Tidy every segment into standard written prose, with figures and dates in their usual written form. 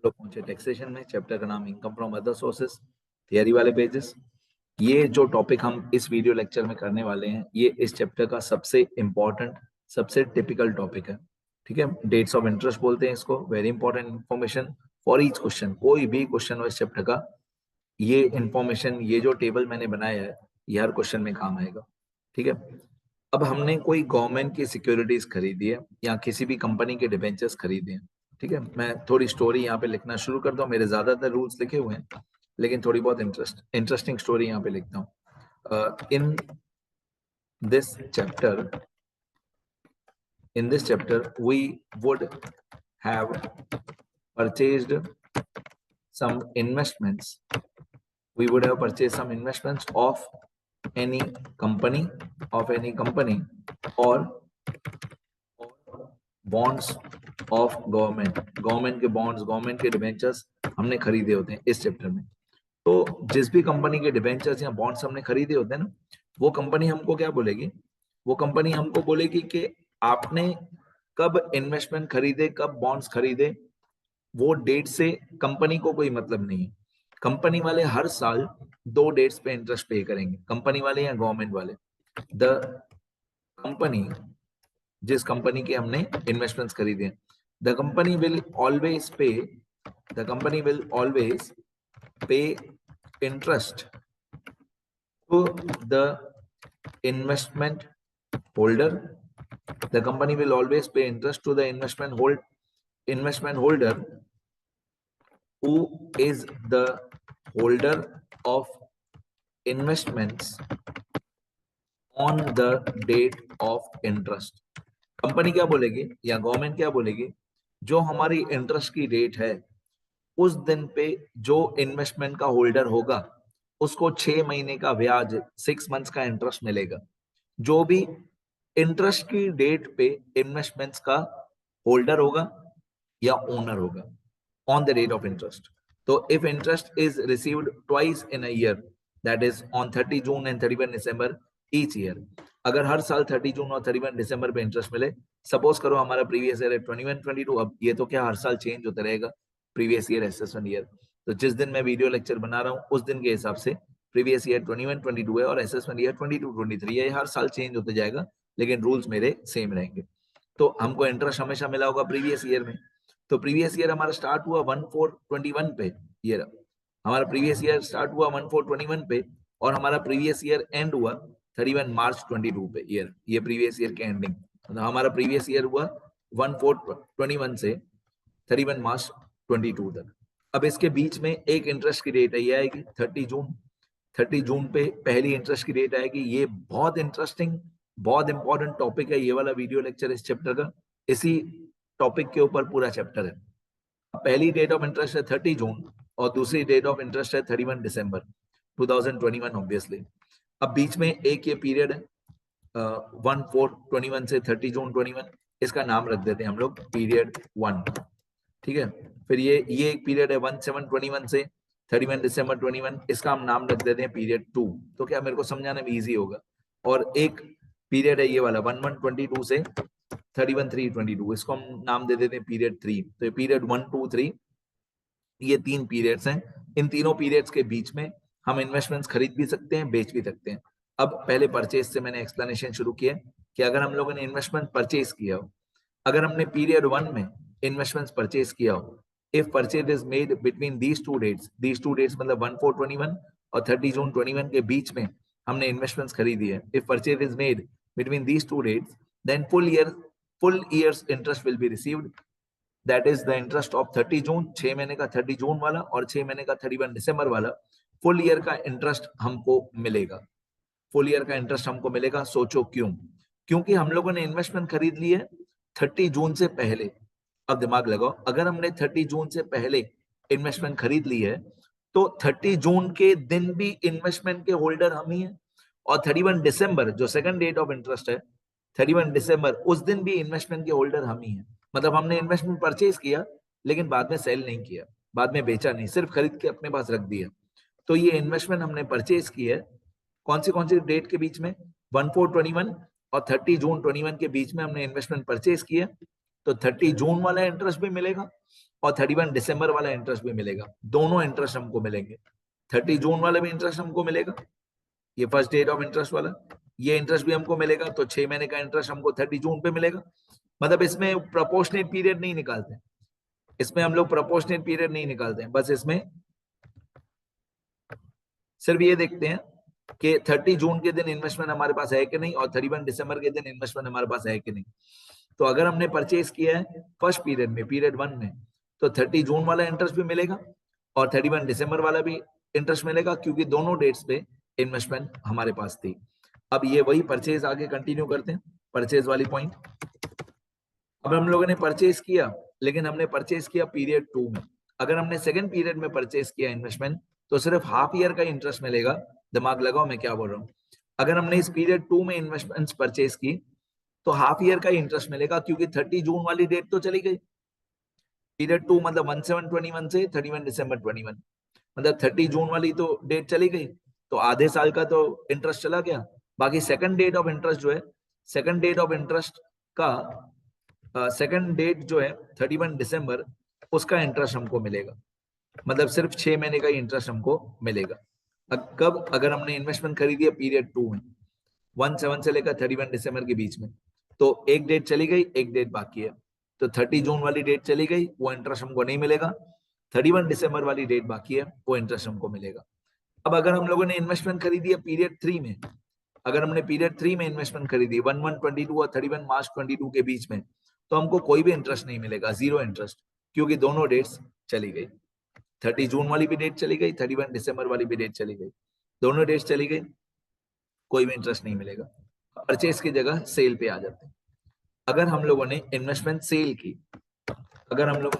लोग पहुंचे टैक्सेशन में, चैप्टर का नाम income from other sources, theory वाले पेजेस। ये जो टॉपिक हम इस वीडियो लेक्चर में करने वाले हैं, ये इस चैप्टर का सबसे इंपॉर्टेंट, सबसे टिपिकल टॉपिक है। ठीक है, डेट्स ऑफ इंटरेस्ट बोलते हैं इसको। Very important information for each question. कोई भी क्वेश्चन हो इस चैप्टर का, ये इंफॉर्मेशन, ये जो टेबल मैंने बनाया है, ये हर क्वेश्चन में काम आएगा। ठीक है, अब हमने कोई गवर्नमेंट की सिक्योरिटीज खरीदी है या किसी भी कंपनी के डिबेंचर्स खरीदे हैं। ठीक है, मैं थोड़ी स्टोरी यहाँ पे लिखना शुरू कर दूं। मेरे ज्यादातर रूल्स लिखे हुए हैं, लेकिन थोड़ी बहुत इंटरेस्टिंग स्टोरी यहाँ पे लिखता हूँ। This chapter in this chapter we would have purchased some investments. We would have purchased some investments of any company or bonds of government के बॉन्ड्स, गवर्नमेंट के डिबेंचर्स हमने खरीदे होते हैं इस चैप्टर में। तो जिस भी कंपनी के डिबेंचर्स या बॉन्ड्स हमने खरीदे होते हैं ना, वो कंपनी हमको क्या बोलेगी? वो कंपनी हमको बोलेगी कि आपने कब इन्वेस्टमेंट खरीदे, कब बॉन्ड्स खरीदे, वो डेट से कंपनी को कोई मतलब नहीं है। कंपनी वाले हर साल 2 डेट्स पे इंटरेस्ट पे करेंगे, कंपनी वाले या गवर्नमेंट वाले। द कंपनी, जिस कंपनी के हमने इन्वेस्टमेंट्स खरीदे, the company will always pay interest to the investment holder. The company will always pay interest to the investment holder who is the holder of investments on the date of interest. Company क्या बोलेगी या government क्या बोलेगी? जो हमारी interest की rate है, उस दिन पे जो इन्वेस्टमेंट का होल्डर होगा उसको 6 महीने का ब्याज, 6 मंथ्स का इंटरेस्ट मिलेगा। जो भी इंटरेस्ट की डेट पे इन्वेस्टमेंट्स का होल्डर होगा या ओनर होगा on the date of interest. तो if interest is received twice in a year, that is on 30 June and 31 December each year. अगर हर साल 30 जून और 31 दिसंबर पे इंटरेस्ट मिले, सपोज करो हमारा प्रीवियस ईयर है 21-22, अब ये तो क्या हर साल चेंज होता रहेगा, प्रीवियस ईयर असेसमेंट ईयर। तो जिस दिन मैं वीडियो लेक्चर बना रहा हूँ उस दिन के हिसाब से प्रीवियस ईयर 21-22 है और असेसमेंट ईयर 22-23 है। ये हर साल चेंज होते जाएगा, लेकिन रूल्स मेरे सेम रहेंगे। तो हमको इंटरेस्ट हमेशा मिला होगा प्रीवियस ईयर में। तो प्रीवियस ईयर हमारा स्टार्ट हुआ 1/4/21 पे। ये हमारा प्रीवियस ईयर स्टार्ट हुआ 1/4/21 पे और हमारा प्रीवियस ईयर एंड हुआ 31 मार्च 22 पे। ईयर, ये प्रीवियस ईयर के एंडिंग, तो हमारा प्रीवियस ईयर हुआ 1/4/21 से 31 मार्च 22 तक। अब इसके बीच में एक इंटरेस्ट की डेट ये आएगी 30 जून। 30 जून पे पहली इंटरेस्ट की डेट आएगी। ये बहुत इंटरेस्टिंग, बहुत इंपॉर्टेंट टॉपिक है ये वाला वीडियो लेक्चर इस चैप्टर का। इसी टॉपिक के ऊपर पूरा चैप्टर है। पहली डेट ऑफ इंटरेस्ट है 30 जून और दूसरी डेट ऑफ इंटरेस्ट है 31 दिसंबर 2021 ऑब्वियसली। अब बीच में एक ये पीरियड है 1/4/21 से 30 जून 21, इसका नाम रख देते हैं हम लोग पीरियड 1। ठीक है, फिर ये एक पीरियड है 1/7/21 से 31 दिसंबर 21, इसका हम नाम रख देते हैं पीरियड 2। तो क्या मेरे को समझाने में इजी होगा। और एक पीरियड है ये वाला 1/1/22 से 31/3/22, इसको हम नाम दे देते हैं पीरियड 3। तो ये पीरियड 1, 2, 3, ये 3 पीरियड्स हैं। इन तीनों पीरियड्स के बीच में हम इन्वेस्टमेंट्स खरीद भी सकते हैं, बेच भी सकते हैं। अब पहले परचेज से मैंने एक्सप्लेनेशन शुरू किया कि अगर हम लोगों ने इन्वेस्टमेंट परचेज किया हो, अगर हमने पीरियड 1 में इन्वेस्टमेंट्स परचेज किया हो, if purchase is made between these two dates मतलब 1/4/21 और 30 जून 21 के बीच में हमने इन्वेस्टमेंट्स खरीदी है, if purchase is made between these two dates, then full years interest will be received. That is the interest of 30 June, 6 महीने का 30 जून वाला और 6 महीने का 31 दिसंबर वाला। फुल ईयर का इंटरेस्ट हमको मिलेगा, फुल ईयर का इंटरेस्ट हमको मिलेगा। सोचो क्यों? क्योंकि हम लोगों ने इन्वेस्टमेंट खरीद ली है 30 जून से पहले। अब दिमाग लगाओ, अगर हमने 30 जून से पहले इन्वेस्टमेंट खरीद ली है तो 30 जून के दिन भी इन्वेस्टमेंट के होल्डर हम ही हैं, और 31 दिसंबर जो सेकंड डेट ऑफ इंटरेस्ट है, 31 दिसंबर उस दिन भी इन्वेस्टमेंट के होल्डर हम ही हैं। मतलब हमने इन्वेस्टमेंट परचेज किया लेकिन बाद में सेल नहीं किया, बाद में बेचा नहीं, सिर्फ खरीद के अपने पास रख दिया। तो ये इन्वेस्टमेंट हमने परचेज की है कौन सी डेट के बीच में? 1/4/21 और 30 जून 21 के बीच में हमने इन्वेस्टमेंट परचेज किया। तो 30 जून वाला इंटरेस्ट भी मिलेगा और 31 दिसंबर वाला इंटरेस्ट भी मिलेगा। दोनों इंटरेस्ट हमको मिलेंगे। 30 जून वाला भी इंटरेस्ट हमको मिलेगा, ये फर्स्ट डेट ऑफ इंटरेस्ट वाला, ये इंटरेस्ट भी हमको मिलेगा। तो 6 महीने का इंटरेस्ट हमको 30 जून पे मिलेगा। मतलब इसमें प्रोपोर्शनेट पीरियड नहीं निकालते, इसमें हम लोग प्रोपोर्शनेट पीरियड नहीं निकालते हैं, बस इसमें सिर्फ ये देखते हैं कि 30 जून के दिन इन्वेस्टमेंट हमारे पास है कि नहीं और 31 दिसंबर के दिन इन्वेस्टमेंट हमारे पास है कि नहीं। तो अगर हमने परचेज किया है फर्स्ट पीरियड में, पीरियड 1 में, तो 30 जून वाला इंटरेस्ट भी मिलेगा और 31 दिसंबर वाला भी इंटरेस्ट मिलेगा, क्योंकि दोनों डेट्स पे इन्वेस्टमेंट हमारे पास थी। अब ये वही परचेज आगे कंटिन्यू करते हैं, परचेज वाली पॉइंट। अब हम लोगों ने परचेज किया, लेकिन हमने परचेज किया पीरियड 2 में। अगर हमने सेकंड पीरियड में परचेज किया इन्वेस्टमेंट, तो सिर्फ हाफ ईयर का इंटरेस्ट मिलेगा। दिमाग लगाओ मैं क्या बोल रहा हूँ। अगर हमने इस पीरियड 2 में इन्वेस्टमेंट्स परचेज की तो हाफ ईयर का इंटरेस्ट मिलेगा, क्योंकि 30 जून वाली डेट तो चली गई। पीरियड 2 मतलब 1721 से 31 दिसंबर 21, मतलब 30 जून वाली तो डेट चली गई, तो आधे साल का तो इंटरेस्ट चला गया। बाकी सेकंड डेट ऑफ इंटरेस्ट जो है, सेकंड डेट ऑफ इंटरेस्ट का सेकंड डेट जो है 31 दिसंबर, उसका इंटरेस्ट हमको मिलेगा। मतलब सिर्फ 6 महीने का इंटरेस्ट हमको मिलेगा। कब? अगर हमने इन्वेस्टमेंट खरीदी है पीरियड 2 में, 17 से लेकर 31 दिसंबर के बीच में, तो एक डेट चली गई, एक डेट बाकी है। तो 30 जून वाली डेट चली गई, वो इंटरेस्ट हमको नहीं मिलेगा। 31 दिसंबर वाली डेट बाकी है, वो इंटरेस्ट हमको मिलेगा। अब अगर हम लोगों ने इन्वेस्टमेंट खरीदी है पीरियड 3 में, अगर हमने पीरियड 3 में इन्वेस्टमेंट खरीदी 11/22 और 31 मार्च 22 के बीच में, तो हमको कोई भी इंटरेस्ट नहीं मिलेगा, जीरो इंटरेस्ट, क्योंकि दोनों डेट्स चली गई। 30 जून वाली भी डेट चली गई, 31 दिसंबर वाली भी डेट चली गई, दोनों डेट्स चली गई, कोई भी इंटरेस्ट नहीं मिलेगा। परचेज की जगह सेल पे आ जाते हैं। अगर हम लोगों ने इन्वेस्टमेंट सेल की, अगर हम लोग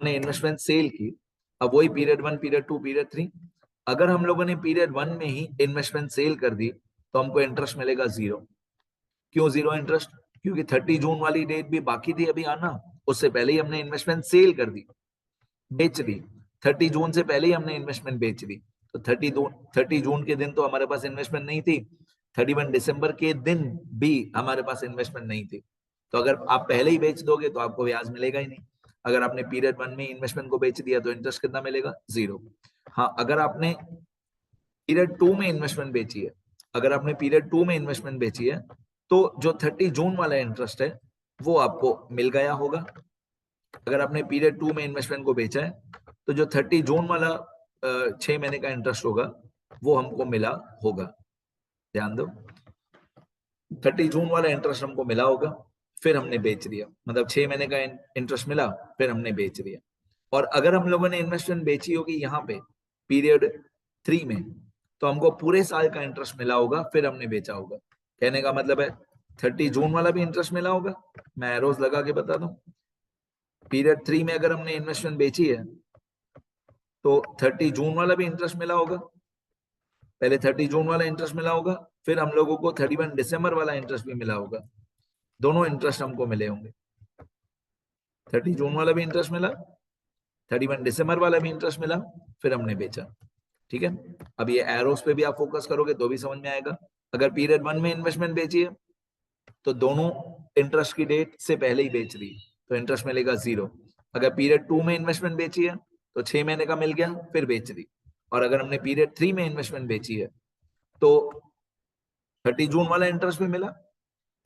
ने इन्वेस्टमेंट सेल की, अब वही पीरियड 1, पीरियड 2, पीरियड 3, अगर हम लोगों ने पीरियड 1 में ही इन्वेस्टमेंट सेल कर दी, तो हमको इंटरेस्ट मिलेगा जीरो। क्यों जीरो इंटरेस्ट? क्योंकि 30 जून वाली डेट भी बाकी थी अभी आना, उससे पहले ही हमने इन्वेस्टमेंट सेल कर दी, बेच दी। 30 जून से पहले ही हमने इन्वेस्टमेंट बेच दी, तो 30 जून के दिन तो हमारे पास इन्वेस्टमेंट नहीं थी, 31 दिसंबर के दिन भी हमारे पास इन्वेस्टमेंट नहीं थी। तो अगर आप पहले ही बेच दोगे तो आपको ब्याज मिलेगा ही नहीं। अगर आपने पीरियड 1 में इन्वेस्टमेंट को बेच दिया तो इंटरेस्ट कितना मिलेगा? जीरो। हाँ, अगर आपने पीरियड 2 में इन्वेस्टमेंट बेची है, अगर आपने पीरियड 2 में इन्वेस्टमेंट बेची है, तो जो 30 जून वाला इंटरेस्ट है वो आपको मिल गया होगा। अगर आपने पीरियड 2 में इन्वेस्टमेंट को बेचा है, तो जो 30 जून वाला 6 महीने का इंटरेस्ट होगा वो हमको मिला होगा। ध्यान दो, 30 जून वाला इंटरेस्ट हमको मिला होगा, फिर हमने बेच दिया, मतलब 6 महीने का इंटरेस्ट मिला, फिर हमने बेच दिया। और अगर हम लोगों ने इन्वेस्टमेंट बेची होगी यहाँ पे पीरियड 3 में, तो हमको पूरे साल का इंटरेस्ट मिला होगा, फिर हमने बेचा होगा। कहने का मतलब है 30 जून वाला भी इंटरेस्ट मिला होगा, मैं एरोज लगा के बता दूं। पीरियड 3 में अगर हमने इन्वेस्टमेंट बेची है, तो 30 जून वाला भी इंटरेस्ट मिला होगा। पहले 30 जून वाला इंटरेस्ट मिला होगा, फिर हम लोगों को 31 दिसंबर वाला इंटरेस्ट भी मिला होगा। दोनों इंटरेस्ट हमको मिले होंगे, 30 जून वाला भी इंटरेस्ट मिला, 31 दिसंबर वाला भी इंटरेस्ट मिला, फिर हमने बेचा। ठीक है, अब ये एरोस पे भी आप फोकस करोगे तो भी समझ में आएगा। अगर पीरियड 1 में इन्वेस्टमेंट बेची है, तो दोनों इंटरेस्ट की डेट से पहले ही बेच दी, तो इंटरेस्ट मिलेगा जीरो। अगर पीरियड 2 में इन्वेस्टमेंट बेची है, तो 6 महीने का मिल गया, फिर बेच दी। और अगर हमने पीरियड 3 में इन्वेस्टमेंट बेची है, तो 30 जून वाला इंटरेस्ट भी मिला,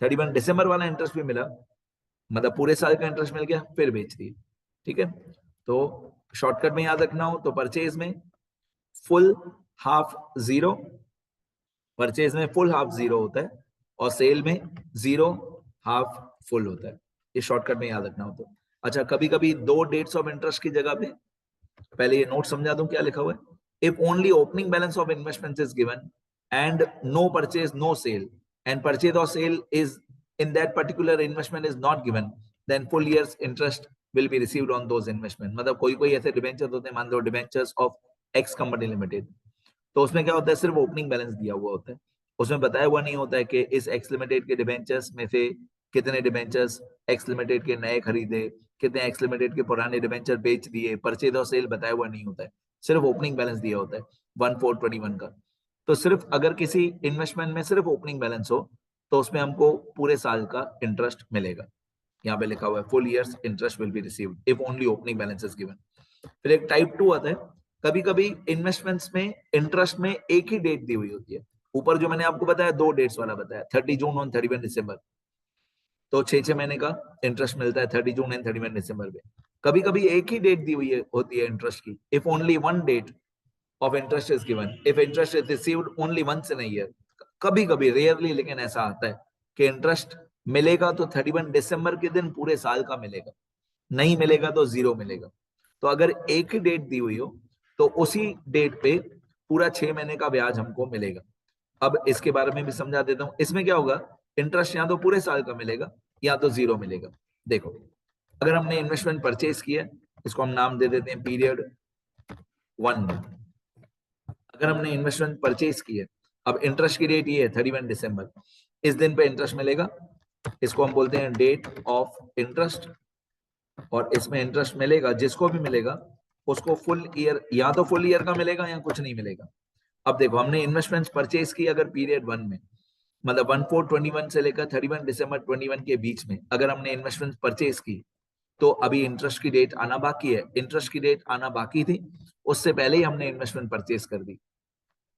31 दिसंबर वाला इंटरेस्ट भी मिला, मतलब पूरे साल का इंटरेस्ट मिल गया, फिर बेच दी। ठीक है, तो शॉर्टकट में याद रखना हो तो परचेज में फुल हाफ जीरो, परचेज में फुल हाफ जीरो होता है, और सेल में जीरो हाफ फुल होता है। ये शॉर्टकट में याद रखना हो तो। अच्छा, कभी कभी दो डेट्स ऑफ इंटरेस्ट की जगह पे, पहले ये नोट समझा दूं क्या लिखा हुआ है। If only opening balance of investment is given and no purchase no sale, and purchase और sale is in that particular investment is not given, then full year's interest will be received on those investment। मतलब कोई कोई ऐसे debenture होते हैं, मान लो debentures of X company limited, तो उसमें क्या होता है, सिर्फ ओपनिंग बैलेंस दिया हुआ होता है, उसमें बताया हुआ नहीं होता है कि इस एक्स लिमिटेड के डिबेंचर्स में से कितने डिबेंचर्स एक्स लिमिटेड के नए खरीदे, कितने एक्स लिमिटेड के पुराने डिबेंचर बेच दिए, परचेज और सेल बताया हुआ नहीं होता है, सिर्फ ओपनिंग बैलेंस दिया होता है 1421 का। तो सिर्फ अगर किसी इन्वेस्टमेंट में सिर्फ ओपनिंग बैलेंस हो, तो उसमें हमको पूरे साल का इंटरेस्ट मिलेगा। यहाँ पे लिखा हुआ है full years interest will be received if only opening balance is given. फिर एक टाइप 2 आता है, कभी कभी इन्वेस्टमेंट्स में इंटरेस्ट में एक ही डेट दी हुई होती है। ऊपर जो मैंने आपको बताया 2 डेट्स वाला बताया, 30 जून और 31 दिसंबर, तो 6 महीने का इंटरेस्ट मिलता है 30 जून एंड 31 दिसंबर में। कभी कभी एक ही डेट दी हुई होती है इंटरेस्ट की, if only one date of interest is given, if interest is received only once in a year. कभी कभी, रेयरली, लेकिन ऐसा आता है कि इंटरेस्ट मिलेगा तो 31 दिसंबर के दिन पूरे साल का मिलेगा, नहीं मिलेगा तो 0 मिलेगा। तो अगर एक ही डेट दी हुई हो तो उसी डेट पे पूरा 6 महीने का ब्याज हमको मिलेगा। अब इसके बारे में भी समझा देता हूं। इसमें क्या होगा, इंटरेस्ट या तो पूरे साल का मिलेगा या तो 0 मिलेगा। देखो, अगर हमने इन्वेस्टमेंट परचेज किया, इसको हम नाम दे देते हैं पीरियड 1। अगर हमने इन्वेस्टमेंट परचेज किया, अब इंटरेस्ट की डेट ये है 31 दिसंबर, इस दिन पे इंटरेस्ट मिलेगा, इसको हम बोलते हैं डेट ऑफ इंटरेस्ट। और इसमें इंटरेस्ट मिलेगा, जिसको भी मिलेगा उसको फुल ईयर, या तो फुल ईयर का मिलेगा या कुछ नहीं मिलेगा। अब देखो, हमने इन्वेस्टमेंट्स परचेज की अगर पीरियड 1 में, मतलब 1/4/21 से लेकर 31 दिसंबर 21 के बीच में अगर हमने इन्वेस्टमेंट परचेज की, तो अभी इंटरेस्ट की डेट आना बाकी है। इंटरेस्ट की डेट आना बाकी थी, उससे पहले ही हमने इन्वेस्टमेंट परचेज कर दी।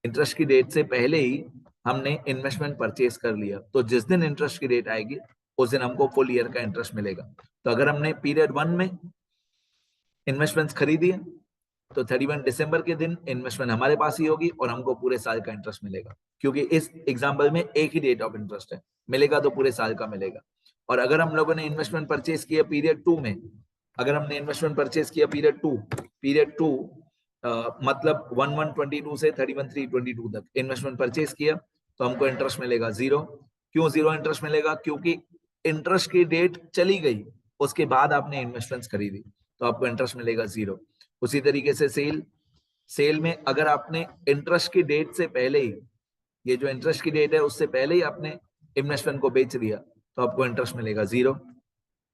इंटरेस्ट की डेट से पहले ही हमने इन्वेस्टमेंट परचेज कर लिया, तो जिस दिन इंटरेस्ट की डेट आएगी उस दिन हमको फुल ईयर का इंटरेस्ट मिलेगा। तो अगर हमने पीरियड 1 में इन्वेस्टमेंट्स खरीदी है तो 31 दिसंबर के दिन इन्वेस्टमेंट हमारे पास ही होगी और हमको पूरे साल का इंटरेस्ट मिलेगा, क्योंकि इस एग्जांपल में एक ही डेट ऑफ इंटरेस्ट है, मिलेगा तो पूरे साल का मिलेगा। और अगर हम लोगों ने इन्वेस्टमेंट परचेज किया पीरियड 2 में, अगर हमने इन्वेस्टमेंट परचेज किया पीरियड 2 मतलब 1/1/22 से 31/3/22 तक इन्वेस्टमेंट परचेज किया, तो हमको इंटरेस्ट मिलेगा 0। क्यों 0 इंटरेस्ट मिलेगा? क्योंकि इंटरेस्ट की डेट चली गई, उसके बाद आपने इन्वेस्टमेंट्स खरीदी, तो आपको इंटरेस्ट मिलेगा 0। उसी तरीके से सेल में अगर आपने इंटरेस्ट की डेट से पहले ही, ये जो इंटरेस्ट की डेट है उससे पहले ही आपने इन्वेस्टमेंट को बेच दिया, तो आपको इंटरेस्ट मिलेगा 0।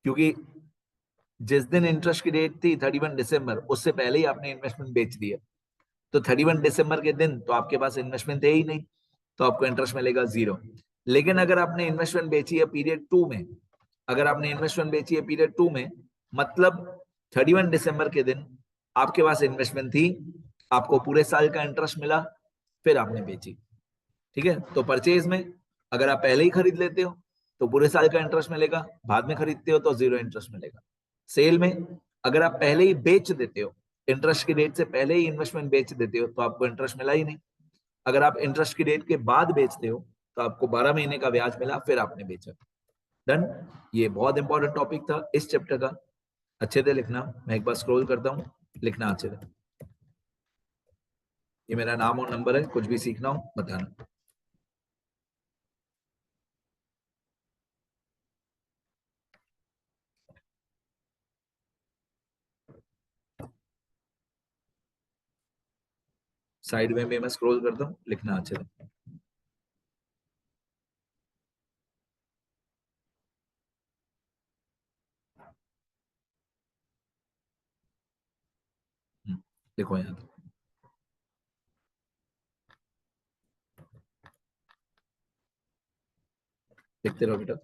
क्योंकि जिस दिन इंटरेस्ट की डेट थी 31 दिसंबर, उससे पहले ही आपने इन्वेस्टमेंट बेच दिया, तो 31 दिसंबर के दिन तो आपके पास इन्वेस्टमेंट है ही नहीं, तो आपको इंटरेस्ट मिलेगा 0। लेकिन अगर आपने इन्वेस्टमेंट बेची है पीरियड 2 में, अगर आपने इन्वेस्टमेंट बेची है पीरियड 2 में, मतलब 31 दिसंबर के दिन आपके पास इन्वेस्टमेंट थी, आपको पूरे साल का इंटरेस्ट मिला, फिर आपने बेची। ठीक है, तो परचेज में अगर आप पहले ही खरीद लेते हो तो पूरे साल का इंटरेस्ट मिलेगा, बाद में खरीदते हो तो 0 इंटरेस्ट मिलेगा। सेल में अगर आप पहले ही बेच देते हो, इंटरेस्ट की डेट से पहले ही इन्वेस्टमेंट बेच देते हो, तो आपको इंटरेस्ट मिला ही नहीं। अगर आप इंटरेस्ट की डेट के बाद बेचते हो तो आपको 12 महीने का ब्याज मिला, फिर आपने बेचा। डन। ये बहुत इंपॉर्टेंट टॉपिक था इस चैप्टर का, अच्छे से लिखना। मैं एक बार स्क्रॉल करता हूँ, लिखना अच्छे से। ये मेरा नाम और नंबर है, कुछ भी सीखना हो बताना। साइड में भी मैं स्क्रॉल करता हूँ, लिखना अच्छे से। देखो यहाँ लिखते रहो बेटा।